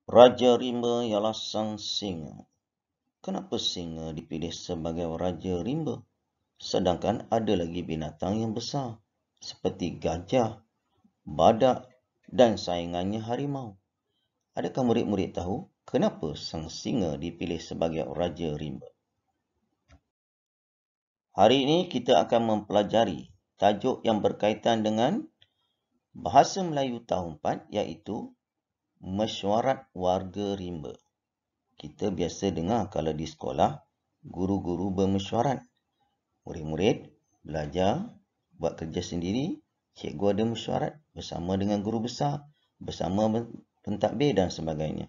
Raja rimba ialah sang singa. Kenapa singa dipilih sebagai raja rimba? Sedangkan ada lagi binatang yang besar seperti gajah, badak dan saingannya harimau. Adakah murid-murid tahu kenapa sang singa dipilih sebagai raja rimba? Hari ini kita akan mempelajari tajuk yang berkaitan dengan bahasa Melayu tahun 4 iaitu mesyuarat warga rimba. Kita biasa dengar kalau di sekolah, guru-guru bermesyuarat. Murid-murid belajar, buat kerja sendiri, cikgu ada mesyuarat bersama dengan guru besar, bersama pentadbir dan sebagainya.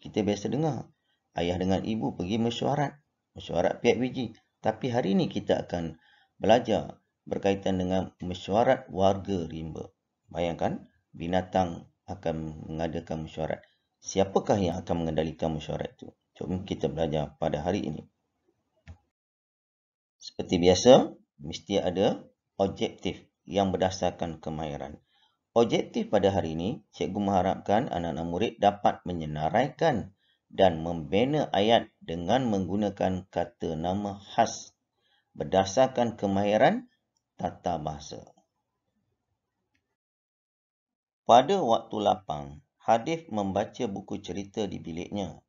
Kita biasa dengar, ayah dengan ibu pergi mesyuarat PIBG. Tapi hari ini kita akan belajar berkaitan dengan mesyuarat warga rimba. Bayangkan, binatang akan mengadakan mesyuarat. Siapakah yang akan mengendalikan mesyuarat itu? Jom kita belajar pada hari ini. Seperti biasa, mesti ada objektif yang berdasarkan kemahiran. Objektif pada hari ini, cikgu mengharapkan anak-anak murid dapat menyenaraikan dan membina ayat dengan menggunakan kata nama khas berdasarkan kemahiran tata bahasa. Pada waktu lapang, Hadif membaca buku cerita di biliknya.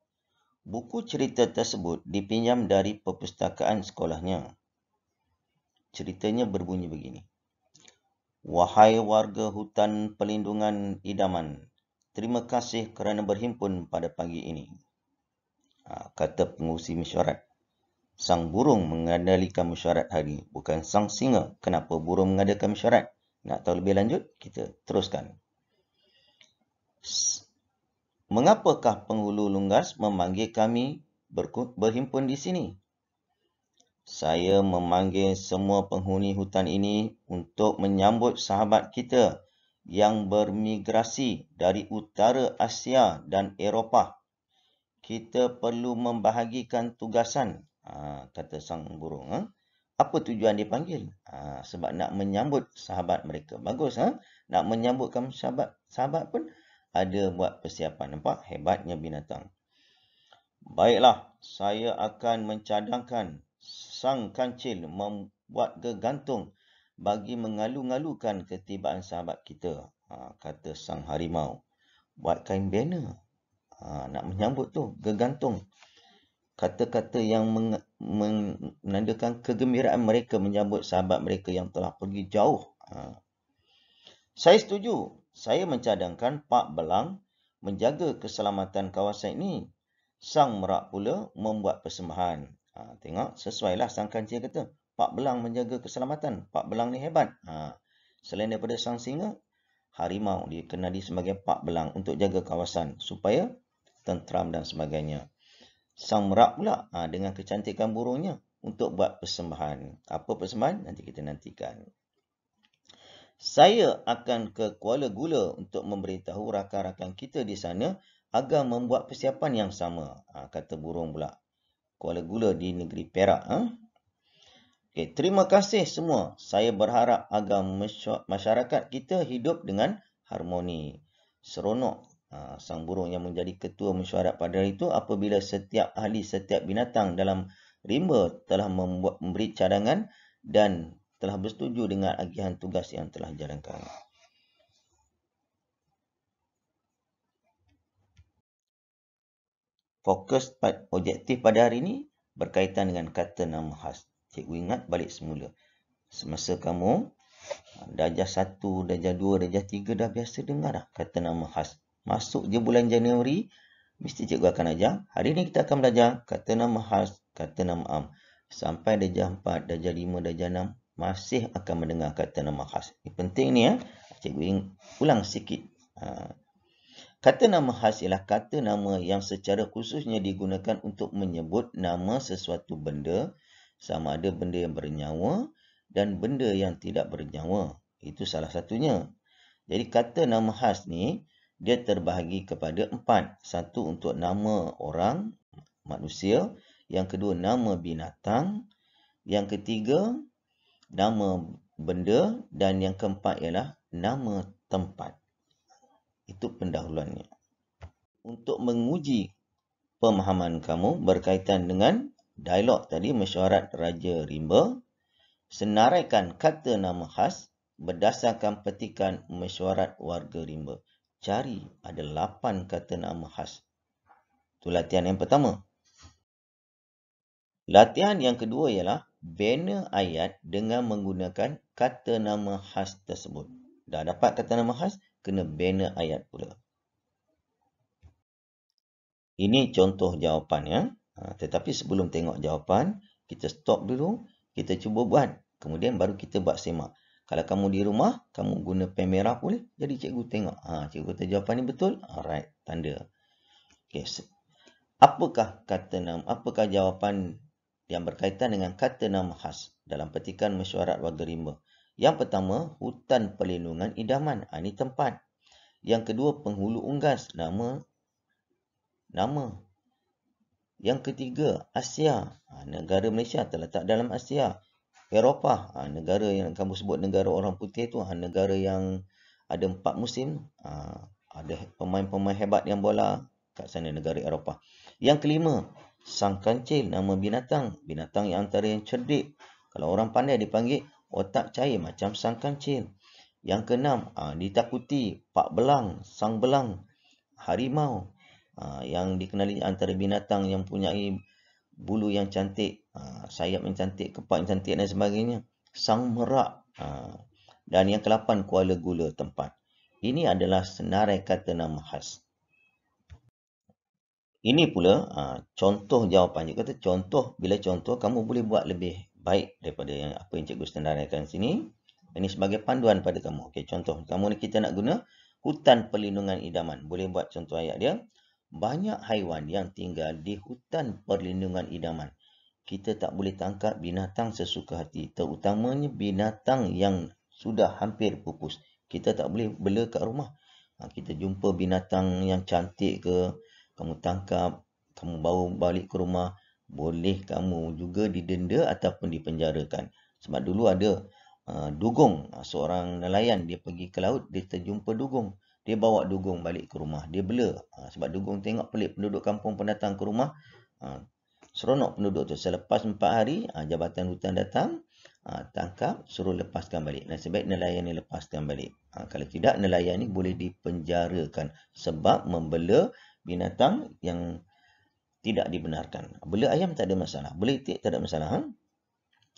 Buku cerita tersebut dipinjam dari perpustakaan sekolahnya. Ceritanya berbunyi begini. Wahai warga hutan pelindungan idaman, terima kasih kerana berhimpun pada pagi ini. Kata pengurusi mesyuarat. Sang burung mengendalikan mesyuarat hari, bukan sang singa. Kenapa burung mengadakan mesyuarat? Nak tahu lebih lanjut? Kita teruskan. Mengapakah penghulu lunggas memanggil kami berhimpun di sini? Saya memanggil semua penghuni hutan ini untuk menyambut sahabat kita yang bermigrasi dari utara Asia dan Eropah. Kita perlu membahagikan tugasan, kata sang burung. Apa tujuan dipanggil? Sebab nak menyambut sahabat mereka. Bagus, nak menyambutkan sahabat pun ada buat persiapan. Nampak hebatnya binatang. Baiklah, saya akan mencadangkan sang kancil membuat gegantung bagi mengalu-ngalukan ketibaan sahabat kita, kata sang harimau. Buat kain banner, nak menyambut tu, gegantung. Kata-kata yang menandakan kegembiraan mereka menyambut sahabat mereka yang telah pergi jauh. Saya setuju. Saya mencadangkan Pak Belang menjaga keselamatan kawasan ini. Sang merak pula membuat persembahan. Tengok, sesuailah sang kancil kata. Pak Belang menjaga keselamatan. Pak Belang ni hebat. Selain daripada sang singa, harimau dikenali sebagai Pak Belang untuk jaga kawasan supaya tenteram dan sebagainya. Sang merak pula dengan kecantikan burungnya untuk buat persembahan. Apa persembahan? Nanti kita nantikan. Saya akan ke Kuala Gula untuk memberitahu rakan-rakan kita di sana agar membuat persiapan yang sama, kata burung pula. Kuala Gula di negeri Perak. Okay, terima kasih semua. Saya berharap agar masyarakat kita hidup dengan harmoni. Seronok sang burung yang menjadi ketua mesyuarat pada hari itu apabila setiap ahli setiap binatang dalam rimba telah memberi cadangan dan telah bersetuju dengan agihan tugas yang telah dijalankan. Fokus objektif pada hari ini berkaitan dengan kata nama khas. Cikgu ingat balik semula. Semasa kamu darjah 1, darjah 2, darjah 3 dah biasa dengar dah kata nama khas. Masuk je bulan Januari, mesti cikgu akan ajar. Hari ini kita akan belajar kata nama khas, kata nama am. Sampai darjah 4, darjah 5, darjah 6, masih akan mendengar kata nama khas. Ini penting ni cikgu ulang sikit. Kata nama khas ialah kata nama yang secara khususnya digunakan untuk menyebut nama sesuatu benda, sama ada benda yang bernyawa dan benda yang tidak bernyawa. Itu salah satunya. Jadi kata nama khas ni, dia terbahagi kepada 4. Satu untuk nama orang, manusia. Yang kedua, nama binatang. Yang ketiga, nama benda. Dan yang keempat ialah nama tempat. Itu pendahuluannya. Untuk untuk menguji pemahaman kamu berkaitan dengan dialog tadi, mesyuarat Raja Rimba. Senaraikan kata nama khas berdasarkan petikan mesyuarat warga Rimba. Cari ada 8 kata nama khas. Itu latihan yang pertama. Latihan yang kedua ialah bina ayat dengan menggunakan kata nama khas tersebut. Dah dapat kata nama khas, kena bina ayat pula. Ini contoh jawapannya. Tetapi sebelum tengok jawapan, kita stop dulu, kita cuba buat. Kemudian baru kita buat semak. Kalau kamu di rumah, kamu guna pen merah boleh. Jadi cikgu tengok. Cikgu kata jawapan ni betul. Alright, tanda. Okay. Apakah jawapan yang berkaitan dengan kata nama khas dalam petikan mesyuarat warga Rimba? Yang pertama, hutan perlindungan idaman. Ini tempat. Yang kedua, penghulu unggas. Nama. Yang ketiga, Asia. Negara Malaysia terletak dalam Asia. Eropah. Negara yang kamu sebut negara orang putih tu. Negara yang ada 4 musim. Ada pemain-pemain hebat yang bola kat sana, negara Eropah. Yang kelima, sang kancil. Nama binatang. Binatang yang antara yang cerdik. Kalau orang pandai dipanggil otak cair macam sang kancil. Yang keenam, ditakuti. Pak Belang. Sang belang. Harimau. Yang dikenali antara binatang yang mempunyai bulu yang cantik, sayap yang cantik, kepak yang cantik dan sebagainya. Sang merak. Dan yang ke-8, kuala gula tempat. Ini adalah senarai kata nama khas. Ini pula contoh jawapan. Dia kata contoh, bila contoh kamu boleh buat lebih baik daripada apa yang cikgu senaraikan sini. Ini sebagai panduan pada kamu. Okey, contoh. Kamu ni kita nak guna hutan perlindungan idaman. Boleh buat contoh ayat dia. Banyak haiwan yang tinggal di hutan perlindungan idaman. Kita tak boleh tangkap binatang sesuka hati. Terutamanya binatang yang sudah hampir pupus. Kita tak boleh bela kat rumah. Kita jumpa binatang yang cantik ke, kamu tangkap, kamu bawa balik ke rumah, boleh kamu juga didenda ataupun dipenjarakan. Sebab dulu ada dugong, seorang nelayan, dia pergi ke laut, dia terjumpa dugong. Dia bawa dugong balik ke rumah. Dia bela. Sebab dugong tengok pelik penduduk kampung pun datang ke rumah. Seronok penduduk tu. Selepas 4 hari, jabatan hutan datang, tangkap, suruh lepaskan balik. Nasib baik nelayan ni lepaskan balik. Kalau tidak, nelayan ni boleh dipenjarakan. Sebab membela binatang yang tidak dibenarkan. Bela ayam tak ada masalah. Bela itik tak ada masalah.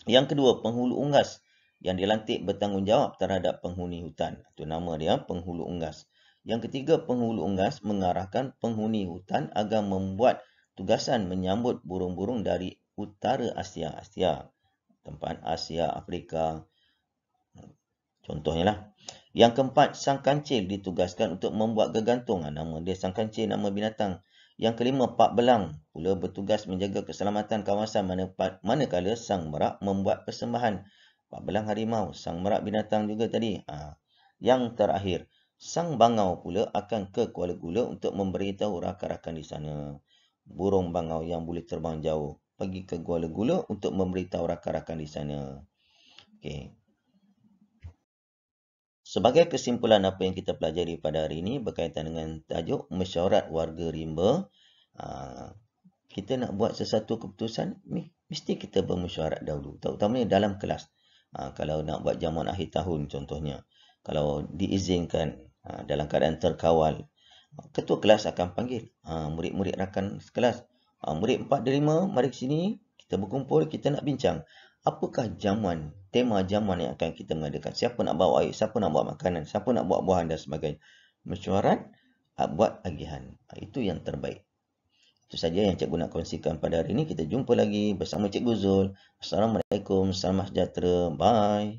Yang kedua, penghulu unggas. Yang dilantik bertanggungjawab terhadap penghuni hutan. Itu nama dia, penghulu unggas. Yang ketiga, penghulu unggas mengarahkan penghuni hutan agar membuat tugasan menyambut burung-burung dari utara Asia. Tempat Asia, Afrika. Contohnya lah. Yang keempat, sang kancil ditugaskan untuk membuat gegantung. Nama dia sang kancil, nama binatang. Yang kelima, Pak Belang pula bertugas menjaga keselamatan kawasan manakala sang merak membuat persembahan. Pak Belang harimau, sang merak binatang juga tadi. Yang terakhir, sang bangau pula akan ke Kuala Gula untuk memberitahu rakan-rakan di sana. Burung bangau yang boleh terbang jauh pergi ke Kuala Gula untuk memberitahu rakan-rakan di sana. Okey. Sebagai kesimpulan apa yang kita pelajari pada hari ini berkaitan dengan tajuk mesyuarat warga Rimba, kita nak buat sesuatu keputusan, mesti kita bermesyuarat dahulu, terutamanya dalam kelas. Kalau nak buat jamuan akhir tahun contohnya, kalau diizinkan dalam keadaan terkawal, ketua kelas akan panggil murid-murid rakan sekelas. Murid 4 dan 5, mari ke sini, kita berkumpul, kita nak bincang. Apakah tema jamuan yang akan kita mengadakan? Siapa nak bawa air, siapa nak bawa makanan, siapa nak bawa buahan dan sebagainya. Mesyuarat, buat agihan. Itu yang terbaik. Itu saja yang cikgu nak kongsikan pada hari ini. Kita jumpa lagi bersama Cikgu Zul. Assalamualaikum, salam sejahtera. Bye.